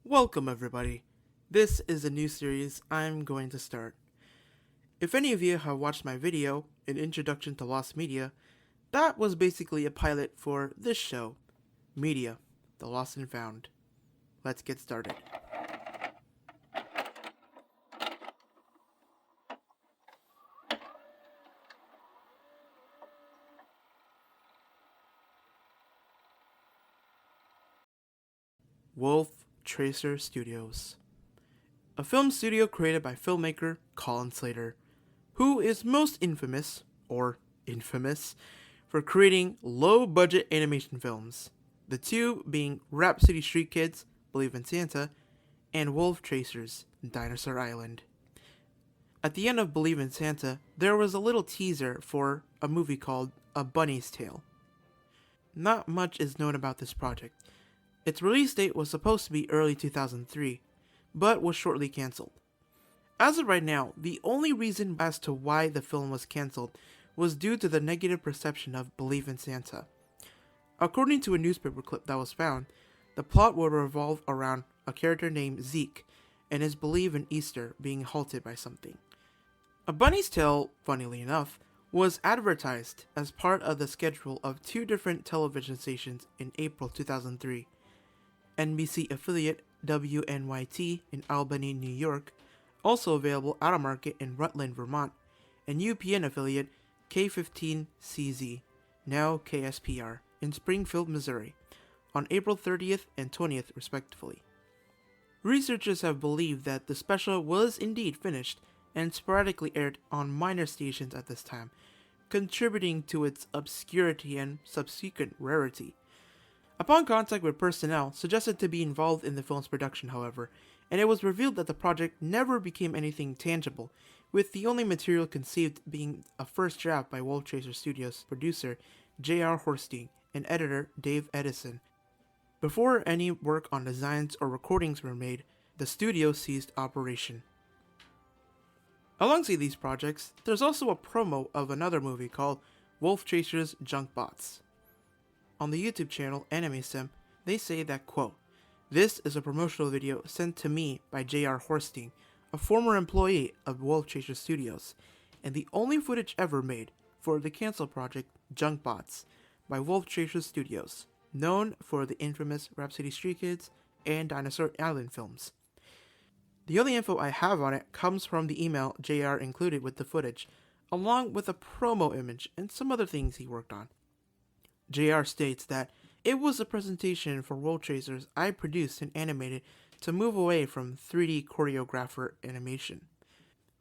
Welcome everybody. This is a new series I'm going to start. If any of you have watched my video, An Introduction to Lost Media, that was basically a pilot for this show, Media, the Lost and Found. Let's get started. Wolf Tracer Studios, a film studio created by filmmaker Colin Slater, who is most infamous, for creating low-budget animation films, the two being Rhapsody Street Kids, Believe in Santa, and Wolf Tracers, Dinosaur Island. At the end of Believe in Santa, there was a little teaser for a movie called A Bunny's Tale. Not much is known about this project. Its release date was supposed to be early 2003, but was shortly cancelled. As of right now, the only reason as to why the film was cancelled was due to the negative perception of Believe in Santa. According to a newspaper clip that was found, the plot would revolve around a character named Zeke and his belief in Easter being halted by something. A Bunny's Tale, funnily enough, was advertised as part of the schedule of two different television stations in April 2003. NBC affiliate WNYT in Albany, New York, also available out of market in Rutland, Vermont, and UPN affiliate K15CZ, now KSPR, in Springfield, Missouri, on April 30th and 20th respectively. Researchers have believed that the special was indeed finished and sporadically aired on minor stations at this time, contributing to its obscurity and subsequent rarity. Upon contact with personnel suggested to be involved in the film's production, however, and it was revealed that the project never became anything tangible, with the only material conceived being a first draft by Wolf Tracer Studios producer J.R. Horstein and editor Dave Edison. Before any work on designs or recordings were made, the studio ceased operation. Alongside these projects, there's also a promo of another movie called Wolf Tracer's Junk Bots. On the YouTube channel AnimeSim, they say that, quote, "This is a promotional video sent to me by J.R. Horstein, a former employee of Wolf Tracer Studios, and the only footage ever made for the cancel project Junk Bots by Wolf Tracer Studios, known for the infamous Rhapsody Street Kids and Dinosaur Island films. The only info I have on it comes from the email JR included with the footage, along with a promo image and some other things he worked on. JR states that it was a presentation for Wolf Tracers I produced and animated to move away from 3D choreographer animation.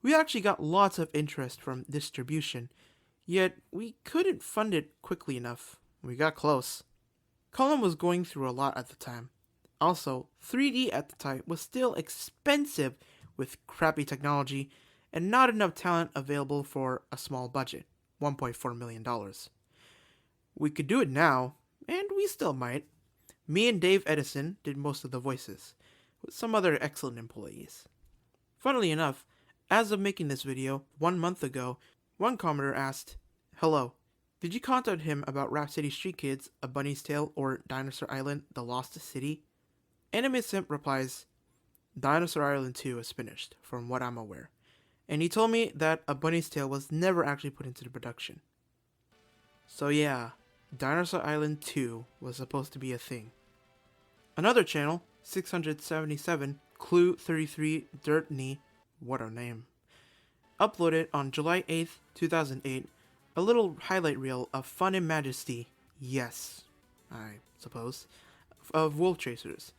We actually got lots of interest from distribution, yet we couldn't fund it quickly enough. We got close. Colin was going through a lot at the time. Also, 3D at the time was still expensive with crappy technology and not enough talent available for a small budget, $1.4 million. We could do it now, and we still might. Me and Dave Edison did most of the voices, with some other excellent employees. Funnily enough, as of making this video, 1 month ago, one commenter asked, "Hello, did you contact him about Rhapsody Street Kids, A Bunny's Tale, or Dinosaur Island, The Lost City?" AnimeSimp replies, "Dinosaur Island 2 is finished, from what I'm aware, and he told me that A Bunny's Tale was never actually put into the production." So yeah, Dinosaur Island 2 was supposed to be a thing. Another channel, 677 Clue 33 Dirt Knee, what a name, uploaded on July 8th, 2008, a little highlight reel of fun and majesty, yes, I suppose, of Wolf Tracers.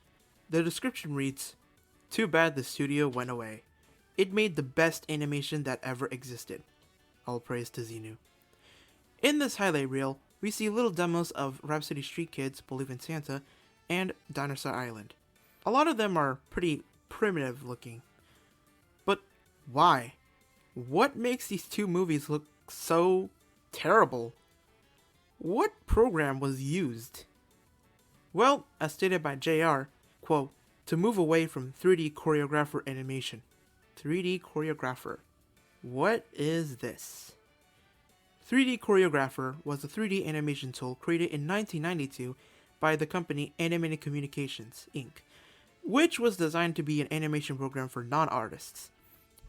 The description reads, "Too bad the studio went away. It made the best animation that ever existed. All praise to Xenu." In this highlight reel, we see little demos of Rhapsody Street Kids, Believe in Santa, and Dinosaur Island. A lot of them are pretty primitive looking. But why? What makes these two movies look so terrible? What program was used? Well, as stated by JR, quote, "to move away from 3D choreographer animation." 3D choreographer. What is this? 3D Choreographer was a 3D animation tool created in 1992 by the company Animated Communications, Inc., which was designed to be an animation program for non-artists.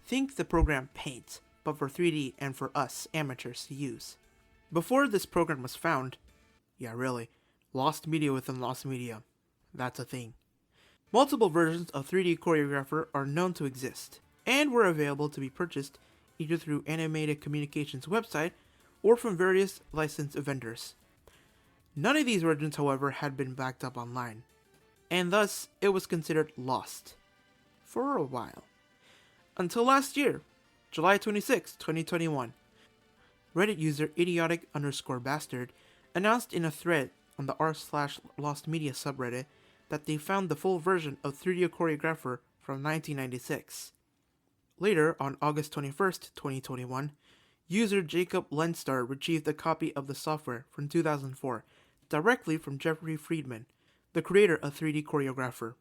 Think the program Paint, but for 3D and for us amateurs to use. Before this program was found, yeah really, lost media within lost media, that's a thing. Multiple versions of 3D Choreographer are known to exist, and were available to be purchased either through Animated Communications website or from various licensed vendors. None of these versions, however, had been backed up online, and thus it was considered lost for a while. Until last year, July 26, 2021, Reddit user idiotic_bastard announced in a thread on the r/lost media subreddit that they found the full version of 3D Choreographer from 1996. Later, on August 21st, 2021, user Jacob Lenstar retrieved a copy of the software from 2004 directly from Jeffrey Friedman, the creator of 3D Choreographer.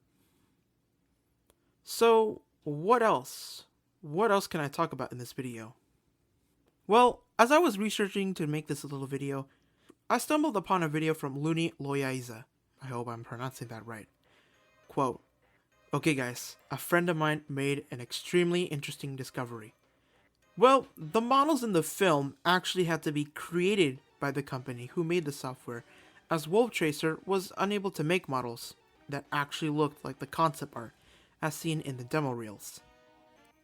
So, what else? What else can I talk about in this video? Well, as I was researching to make this little video, I stumbled upon a video from Luni Loyaiza. I hope I'm pronouncing that right. Quote, "Okay guys, a friend of mine made an extremely interesting discovery. Well, the models in the film actually had to be created by the company who made the software, as Wolf Tracer was unable to make models that actually looked like the concept art as seen in the demo reels.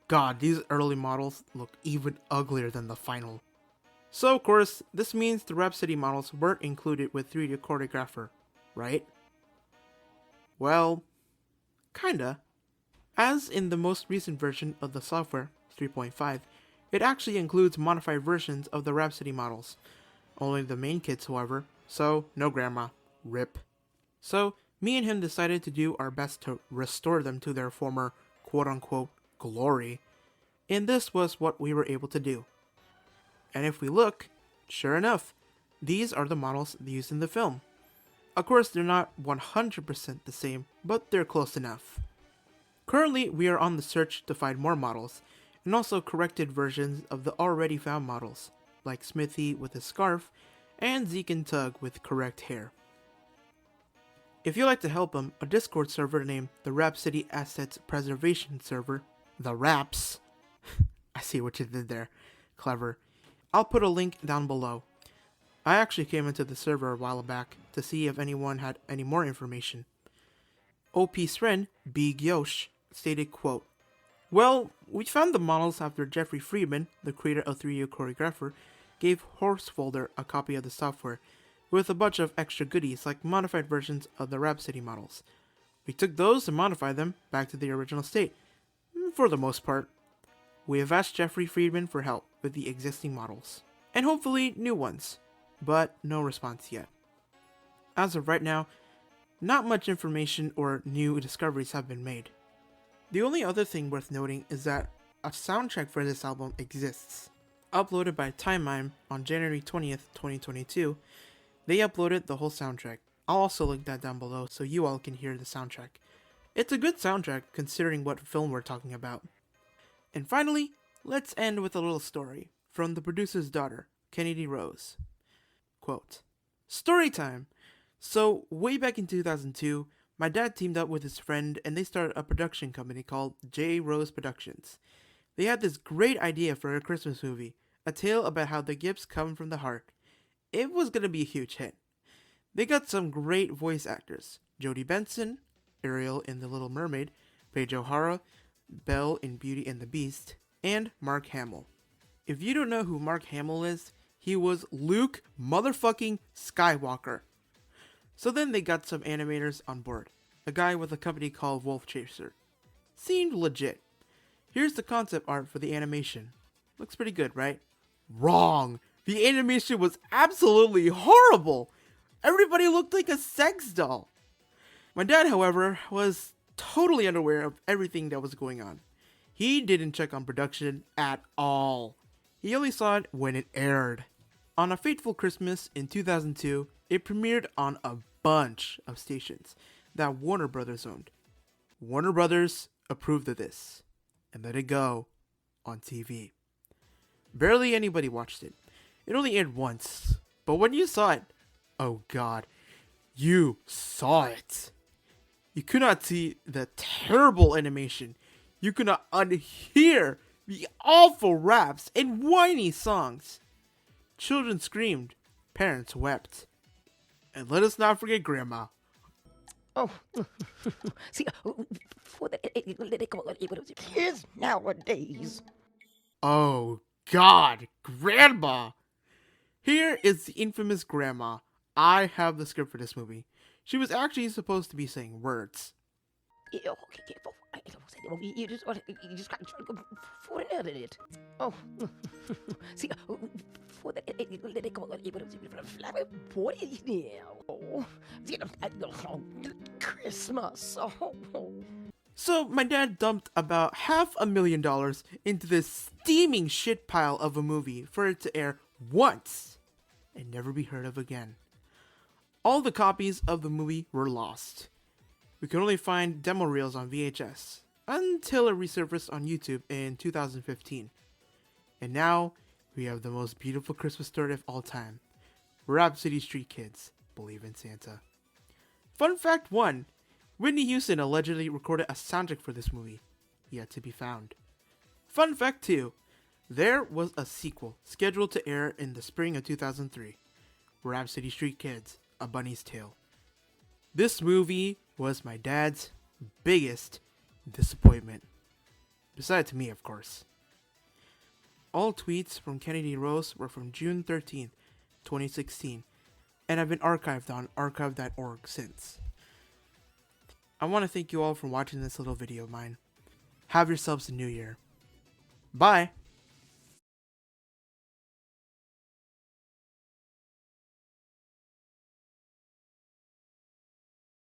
God, these early models look even uglier than the final. So of course, this means the Rhapsody models weren't included with 3D Choreographer, right? Well, kinda. As in the most recent version of the software, 3.5, it actually includes modified versions of the Rhapsody models. Only the main kits, however, so no grandma. RIP. So, me and him decided to do our best to restore them to their former quote-unquote glory, and this was what we were able to do. And if we look, sure enough, these are the models used in the film. Of course, they're not 100% the same, but they're close enough. Currently, we are on the search to find more models, and also corrected versions of the already found models, like Smithy with a scarf, and Zeke and Tug with correct hair. If you'd like to help them, a Discord server named the Rhapsody Assets Preservation Server, the RAPS, I see what you did there, clever. I'll put a link down below. I actually came into the server a while back to see if anyone had any more information. OP Sren, Big Yosh, stated, quote, "Well, we found the models after Jeffrey Friedman, the creator of 3D Choreographer, gave Horsefolder a copy of the software, with a bunch of extra goodies like modified versions of the Rhapsody models. We took those and modified them back to the original state, for the most part. We have asked Jeffrey Friedman for help with the existing models, and hopefully new ones, but no response yet. As of right now, not much information or new discoveries have been made. The only other thing worth noting is that a soundtrack for this album exists. Uploaded by Time Mime on January 20th, 2022, they uploaded the whole soundtrack. I'll also link that down below so you all can hear the soundtrack. It's a good soundtrack considering what film we're talking about. And finally, let's end with a little story from the producer's daughter, Kennedy Rose. Quote, "Story time! So, way back in 2002, my dad teamed up with his friend and they started a production company called J. Rose Productions. They had this great idea for a Christmas movie, a tale about how the gifts come from the heart. It was gonna be a huge hit. They got some great voice actors, Jodie Benson, Ariel in The Little Mermaid, Paige O'Hara, Belle in Beauty and the Beast, and Mark Hamill. If you don't know who Mark Hamill is, he was Luke motherfucking Skywalker. So then they got some animators on board, a guy with a company called Wolf Tracer. Seemed legit. Here's the concept art for the animation. Looks pretty good, right? Wrong! The animation was absolutely horrible! Everybody looked like a sex doll. My dad, however, was totally unaware of everything that was going on. He didn't check on production at all. He only saw it when it aired. On a fateful Christmas in 2002, it premiered on a bunch of stations that Warner Brothers owned. Warner Brothers approved of this and let it go on TV. Barely anybody watched it. It only aired once, but when you saw it, oh god, you saw it. You could not see the terrible animation. You could not unhear the awful raps and whiny songs. Children screamed, parents wept. And let us not forget Grandma. Oh, see, for the kids nowadays. Oh, God, Grandma! Here is the infamous Grandma. I have the script for this movie. She was actually supposed to be saying words. You just got to go for it. Oh, see, for the what is now? Christmas. Oh. So my dad dumped about $500,000 into this steaming shit pile of a movie for it to air once and never be heard of again. All the copies of the movie were lost. We could only find demo reels on VHS until it resurfaced on YouTube in 2015. And now we have the most beautiful Christmas story of all time. Rhapsody Street Kids Believe in Santa. Fun fact 1. Whitney Houston allegedly recorded a soundtrack for this movie, yet to be found. Fun fact 2. There was a sequel scheduled to air in the spring of 2003, Rhapsody Street Kids, A Bunny's Tale. This movie was my dad's biggest disappointment. Besides me, of course. All tweets from Kennedy Rose were from June 13th, 2016, and have been archived on archive.org since. I want to thank you all for watching this little video of mine. Have yourselves a new year. Bye!